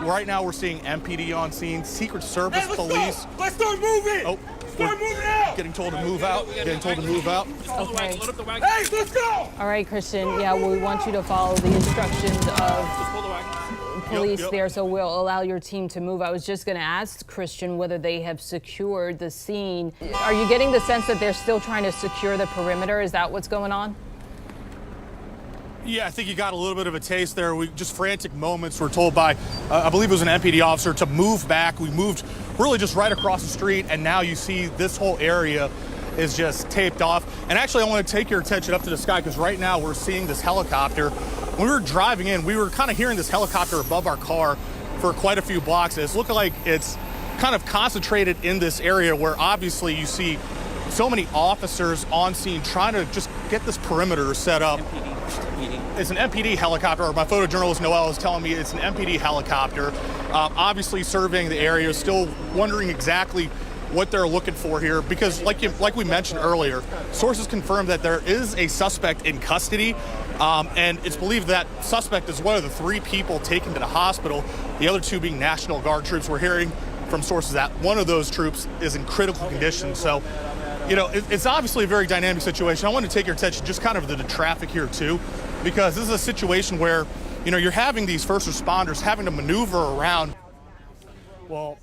right now we're seeing MPD on scene, Secret Service, police. Let's start moving. Oh, start moving out. Getting told to move out. Getting told to move out. Okay. Hey, let's go. All right, Christian. Yeah, we want you to follow the instructions of police there, so we'll allow your team to move. I was just going to ask Christian whether they have secured the scene. Are you getting the sense that they're still trying to secure the perimeter? Is that what's going on? Yeah, I think you got a little bit of a taste there. We just frantic moments. We're told by, I believe it was an MPD officer, to move back. We moved really just right across the street, and now you see this whole area is just taped off. And actually, I want to take your attention up to the sky, because right now we're seeing this helicopter. When we were driving in, we were kind of hearing this helicopter above our car for quite a few blocks. It's looking like it's kind of concentrated in this area where obviously you see so many officers on scene trying to just get this perimeter set up. It's an MPD helicopter. My photojournalist Noel is telling me it's an MPD helicopter, obviously surveying the area, still wondering exactly what they're looking for here, because like we mentioned earlier, sources confirm that there is a suspect in custody, and it's believed that suspect is one of the 3 people taken to the hospital, the other 2 being National Guard troops. We're hearing from sources that one of those troops is in critical condition. So, you know, it's obviously a very dynamic situation. I want to take your attention just kind of to the traffic here too, because this is a situation where, you know, you're having these first responders having to maneuver around. Well,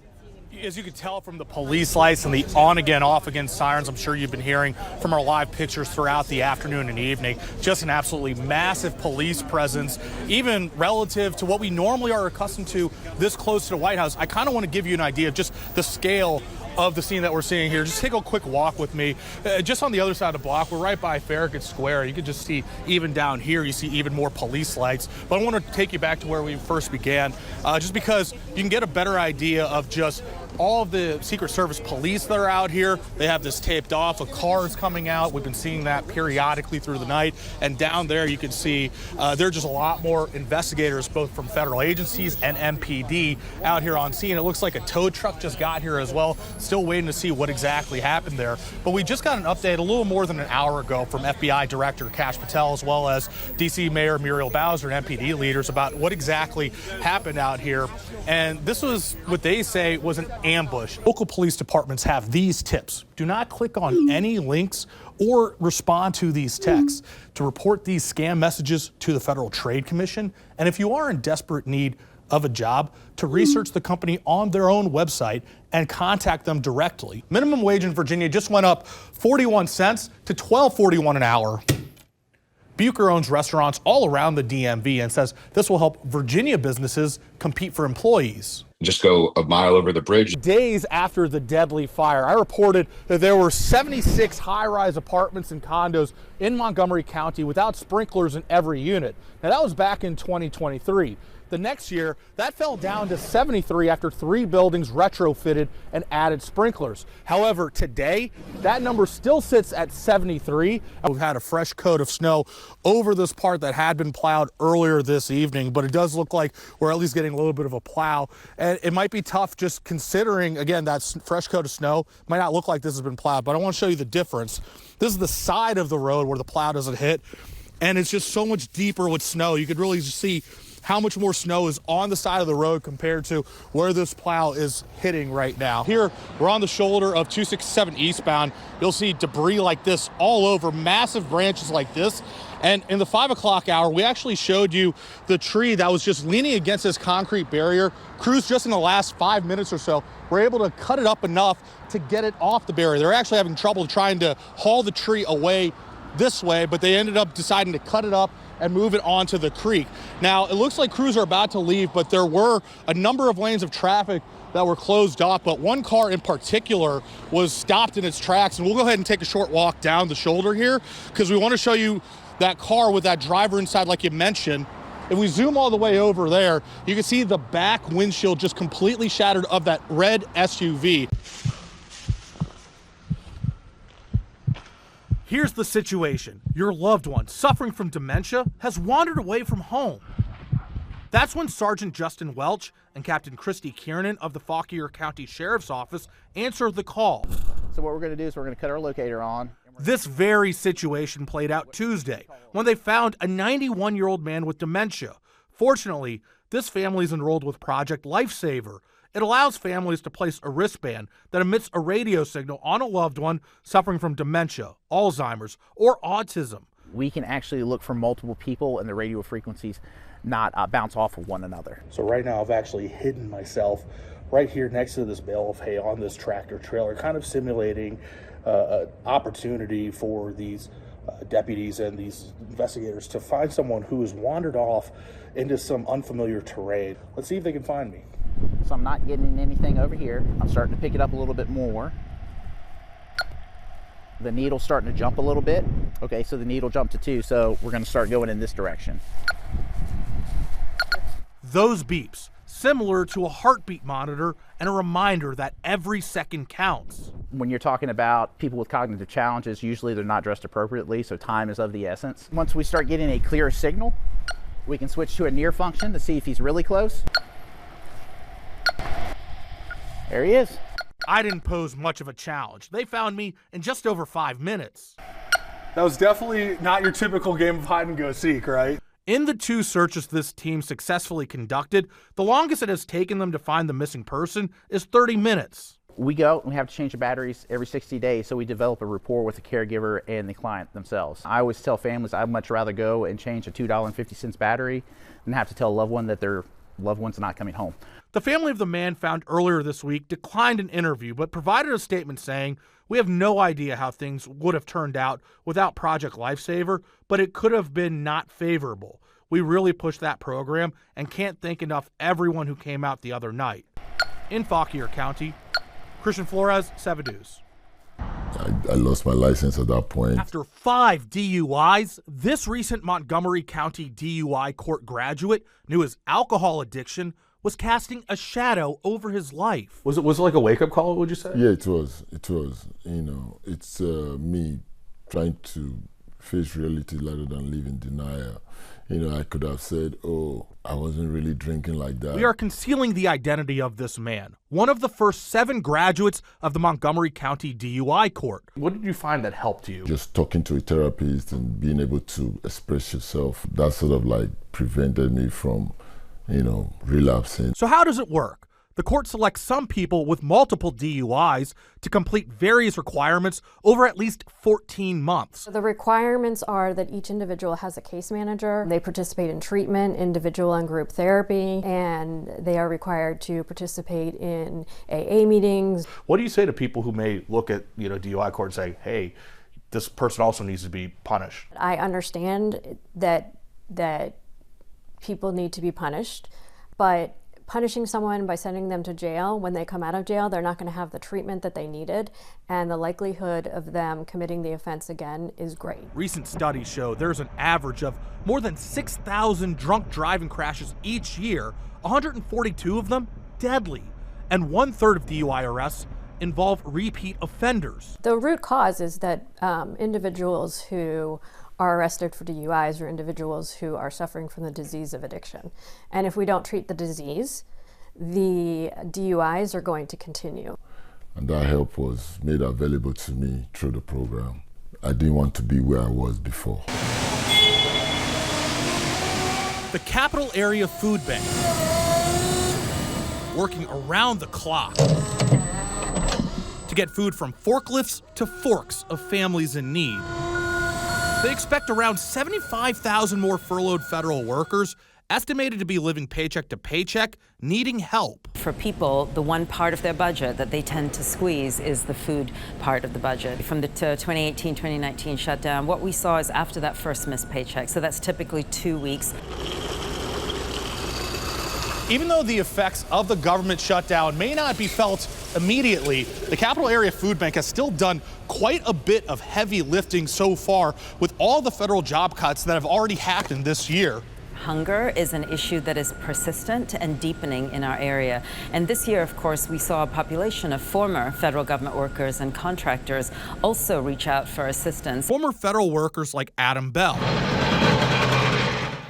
as you can tell from the police lights and the on again, off again sirens, I'm sure you've been hearing from our live pictures throughout the afternoon and evening, just an absolutely massive police presence, even relative to what we normally are accustomed to this close to the White House. I kind of want to give you an idea of just the scale of the scene that we're seeing here. Just take a quick walk with me. Just on the other side of the block, we're right by Farragut Square. You can just see even down here, you see even more police lights. But I want to take you back to where we first began, just because you can get a better idea of just all of the Secret Service police that are out here. They have this taped off. A car is coming out. We've been seeing that periodically through the night. And down there you can see there are just a lot more investigators, both from federal agencies and MPD, out here on scene. It looks like a tow truck just got here as well. Still waiting to see what exactly happened there. But we just got an update a little more than an hour ago from FBI Director Kash Patel, as well as DC Mayor Muriel Bowser and MPD leaders, about what exactly happened out here. And this was what they say was an ambush. Local police departments have these tips. Do not click on any links or respond to these texts. To report these scam messages to the Federal Trade Commission. And if you are in desperate need of a job, to research the company on their own website and contact them directly. Minimum wage in Virginia just went up 41 cents to $12.41 an hour. Bucher owns restaurants all around the DMV and says this will help Virginia businesses compete for employees. Just go a mile over the bridge. Days after the deadly fire, I reported that there were 76 high-rise apartments and condos in Montgomery County without sprinklers in every unit. Now, that was back in 2023. The next year, that fell down to 73 after 3 buildings retrofitted and added sprinklers. However, today, that number still sits at 73. We've had a fresh coat of snow over this part that had been plowed earlier this evening, but it does look like we're at least getting a little bit of a plow. And it might be tough just considering, again, that fresh coat of snow might not look like this has been plowed, but I want to show you the difference. This is the side of the road where the plow doesn't hit, and it's just so much deeper with snow. You could really just see how much more snow is on the side of the road compared to where this plow is hitting right now. Here, we're on the shoulder of 267 eastbound. You'll see debris like this all over, massive branches like this. And in the 5 o'clock hour, we actually showed you the tree that was just leaning against this concrete barrier. Crews just in the last 5 minutes or so were able to cut it up enough to get it off the barrier. They're actually having trouble trying to haul the tree away this way, but they ended up deciding to cut it up and move it onto the creek. Now, it looks like crews are about to leave, but there were a number of lanes of traffic that were closed off, but one car in particular was stopped in its tracks. And we'll go ahead and take a short walk down the shoulder here, because we want to show you that car with that driver inside, like you mentioned. If we zoom all the way over there, you can see the back windshield just completely shattered of that red SUV. Here's the situation. Your loved one, suffering from dementia, has wandered away from home. That's when Sergeant Justin Welch and Captain Christy Kiernan of the Fauquier County Sheriff's Office answered the call. So what we're going to do is we're going to cut our locator on. This very situation played out Tuesday when they found a 91-year-old man with dementia. Fortunately, This family is enrolled with Project Lifesaver. It allows families to place a wristband that emits a radio signal on a loved one suffering from dementia, Alzheimer's, or autism. We can actually look for multiple people and the radio frequencies not bounce off of one another. So right now I've actually hidden myself right here next to this bale of hay on this tractor trailer, kind of simulating an opportunity for these deputies and these investigators to find someone who has wandered off into some unfamiliar terrain. Let's see if they can find me. So I'm not getting anything over here. I'm starting to pick it up a little bit more. The needle's starting to jump a little bit. Okay, so the needle jumped to 2, so we're going to start going in this direction. Those beeps, similar to a heartbeat monitor and a reminder that every second counts. When you're talking about people with cognitive challenges, usually they're not dressed appropriately, so time is of the essence. Once we start getting a clearer signal, we can switch to a near function to see if he's really close. There he is. I didn't pose much of a challenge. They found me in just over 5 minutes. That was definitely not your typical game of hide and go seek, right? In the 2 searches this team successfully conducted, the longest it has taken them to find the missing person is 30 minutes. We go, we have to change the batteries every 60 days, so we develop a rapport with the caregiver and the client themselves. I always tell families I'd much rather go and change a $2.50 battery than have to tell a loved one that their loved one's not coming home. The family of the man found earlier this week declined an interview, but provided a statement saying, "We have no idea how things would have turned out without Project Lifesaver, but it could have been not favorable. We really pushed that program and can't thank enough everyone who came out the other night." In Fauquier County, Christian Flores, 7 News. I lost my license at that point. After 5 DUIs, this recent Montgomery County DUI court graduate knew his alcohol addiction was casting a shadow over his life. Was it like a wake-up call, would you say? Yeah, it was. You know, it's me trying to face reality rather than live in denial. You know, I could have said, oh, I wasn't really drinking like that. We are concealing the identity of this man, one of the first 7 graduates of the Montgomery County DUI court. What did you find that helped you? Just talking to a therapist and being able to express yourself, that sort of like prevented me from, you know, relapsing. So how does it work? The court selects some people with multiple DUIs to complete various requirements over at least 14 months. The requirements are that each individual has a case manager. They participate in treatment, individual and group therapy, and they are required to participate in AA meetings. What do you say to people who may look at, DUI court and say, hey, this person also needs to be punished? I understand that people need to be punished, but punishing someone by sending them to jail, when they come out of jail, they're not going to have the treatment that they needed, and the likelihood of them committing the offense again is great. Recent studies show there's an average of more than 6,000 drunk driving crashes each year, 142 of them deadly, and 1/3 of DUI arrests involve repeat offenders. The root cause is that individuals who are arrested for DUIs are individuals who are suffering from the disease of addiction. And if we don't treat the disease, the DUIs are going to continue. And that help was made available to me through the program. I didn't want to be where I was before. The Capital Area Food Bank, working around the clock to get food from forklifts to forks of families in need. They expect around 75,000 more furloughed federal workers, estimated to be living paycheck to paycheck, needing help. For people, the one part of their budget that they tend to squeeze is the food part of the budget. From the 2018-2019 shutdown, what we saw is after that first missed paycheck, so that's typically 2 weeks. Even though the effects of the government shutdown may not be felt immediately, the Capital Area Food Bank has still done quite a bit of heavy lifting so far with all the federal job cuts that have already happened this year. Hunger is an issue that is persistent and deepening in our area. And this year, of course, we saw a population of former federal government workers and contractors also reach out for assistance. Former federal workers like Adam Bell.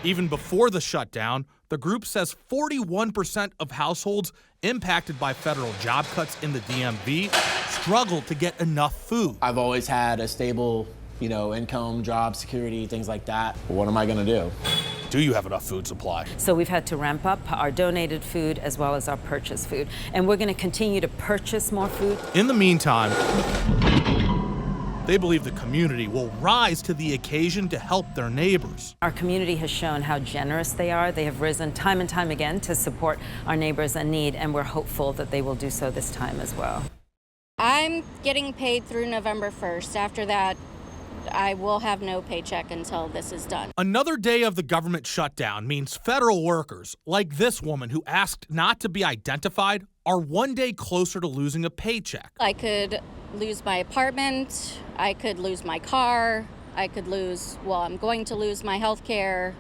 Even before the shutdown, the group says 41% of households impacted by federal job cuts in the DMV struggle to get enough food. I've always had a stable, income, job security, things like that. What am I gonna do? do you have enough food supply? So we've had to ramp up our donated food as well as our purchased food. And we're going to continue to purchase more food. In the meantime, they believe the community will rise to the occasion to help their neighbors. Our community has shown how generous they are. They have risen time and time again to support our neighbors in need, and we're hopeful that they will do so this time as well. I'm getting paid through November 1st. After that, I will have no paycheck until this is done. Another day of the government shutdown means federal workers, like this woman who asked not to be identified, are one day closer to losing a paycheck. I could lose my apartment, I could lose my car, I could lose, well, I'm going to lose my health care,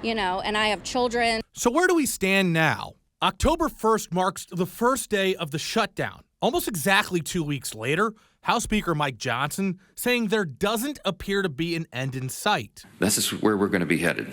and I have children. So where do we stand now? October 1st marks the first day of the shutdown. Almost exactly 2 weeks later, House Speaker Mike Johnson saying there doesn't appear to be an end in sight. This is where we're going to be headed.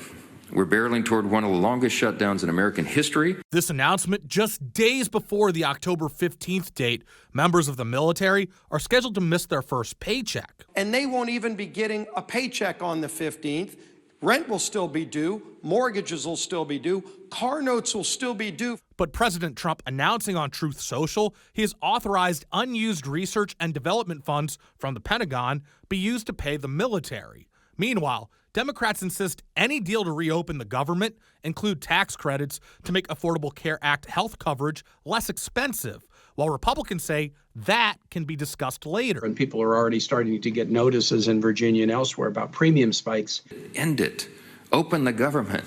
We're barreling toward one of the longest shutdowns in American history. This announcement just days before the October 15th date. Members of the military are scheduled to miss their first paycheck. And they won't even be getting a paycheck on the 15th. Rent will still be due. Mortgages will still be due. Car notes will still be due. But President Trump announcing on Truth Social he has authorized unused research and development funds from the Pentagon be used to pay the military. Meanwhile, Democrats insist any deal to reopen the government include tax credits to make Affordable Care Act health coverage less expensive, while Republicans say that can be discussed later. And people are already starting to get notices in Virginia and elsewhere about premium spikes. End it. Open the government.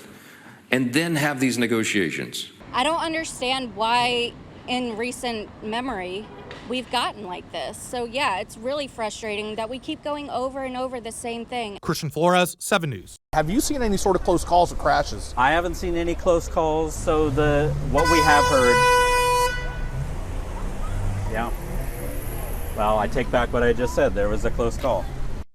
And then have these negotiations. I don't understand why in recent memory we've gotten like this. So yeah, it's really frustrating that we keep going over and over the same thing. Christian Flores, 7 News. Have you seen any sort of close calls or crashes? I haven't seen any close calls, so what we have heard, yeah. Well, I take back what I just said. There was a close call.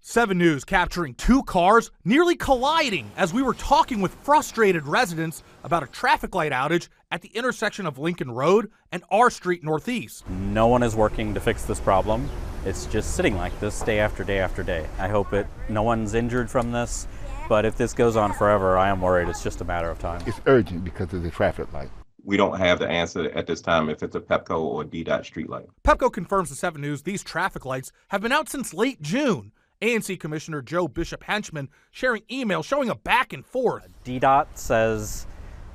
7 News capturing 2 cars nearly colliding as we were talking with frustrated residents about a traffic light outage at the intersection of Lincoln Road and R Street Northeast. No one is working to fix this problem. It's just sitting like this day after day after day. I hope no one's injured from this, but if this goes on forever, I am worried it's just a matter of time. It's urgent because of the traffic light. We don't have the answer at this time if it's a Pepco or a DDOT street light. Pepco confirms to 7 News these traffic lights have been out since late June. ANC Commissioner Joe Bishop Henchman sharing emails showing a back and forth. DDOT says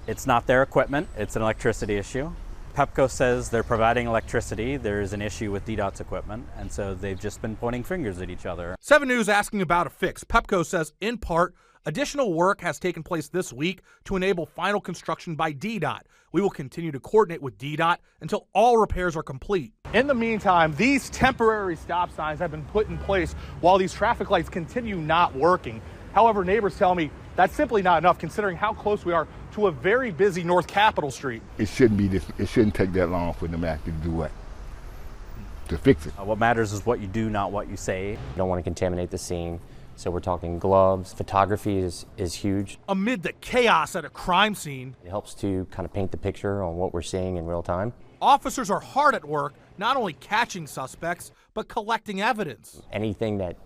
it's not their equipment, it's an electricity issue. Pepco says they're providing electricity, there's an issue with DDOT's equipment, and so they've just been pointing fingers at each other. 7 News asking about a fix. Pepco says, in part, additional work has taken place this week to enable final construction by DDOT. We will continue to coordinate with DDOT until all repairs are complete. In the meantime, these temporary stop signs have been put in place while these traffic lights continue not working. However, neighbors tell me that's simply not enough considering how close we are to a very busy North Capitol Street. It shouldn't take that long for them to actually do what? To fix it. What matters is what you do, not what you say. You don't want to contaminate the scene. So we're talking gloves. Photography is huge. Amid the chaos at a crime scene, it helps to kind of paint the picture on what we're seeing in real time. Officers are hard at work, not only catching suspects, but collecting evidence. Anything that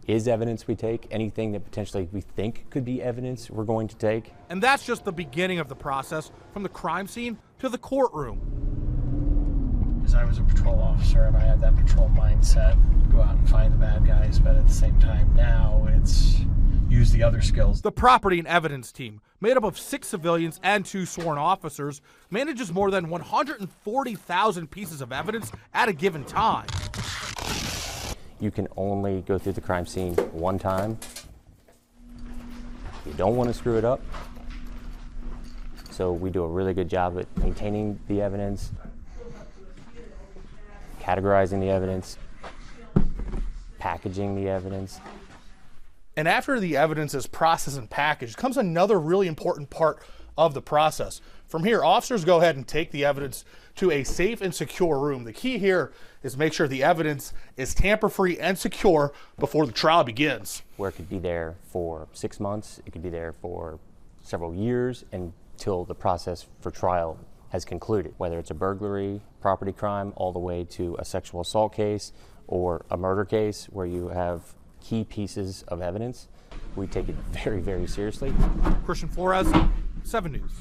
is evidence we take, anything that potentially we think could be evidence we're going to take. And that's just the beginning of the process, from the crime scene to the courtroom. Because I was a patrol officer and I had that patrol mindset, go out and find the bad guys, but at the same time now it's use the other skills. The property and evidence team, made up of 6 civilians and 2 sworn officers, manages more than 140,000 pieces of evidence at a given time. You can only go through the crime scene one time. You don't want to screw it up. So we do a really good job at maintaining the evidence, categorizing the evidence, packaging the evidence. And after the evidence is processed and packaged comes another really important part of the process. From here, officers go ahead and take the evidence to a safe and secure room. The key here is make sure the evidence is tamper-free and secure before the trial begins. Where it could be there for 6 months, it could be there for several years until the process for trial has concluded, whether it's a burglary, property crime, all the way to a sexual assault case or a murder case where you have key pieces of evidence We take it very, very seriously. Christian Flores, 7 News.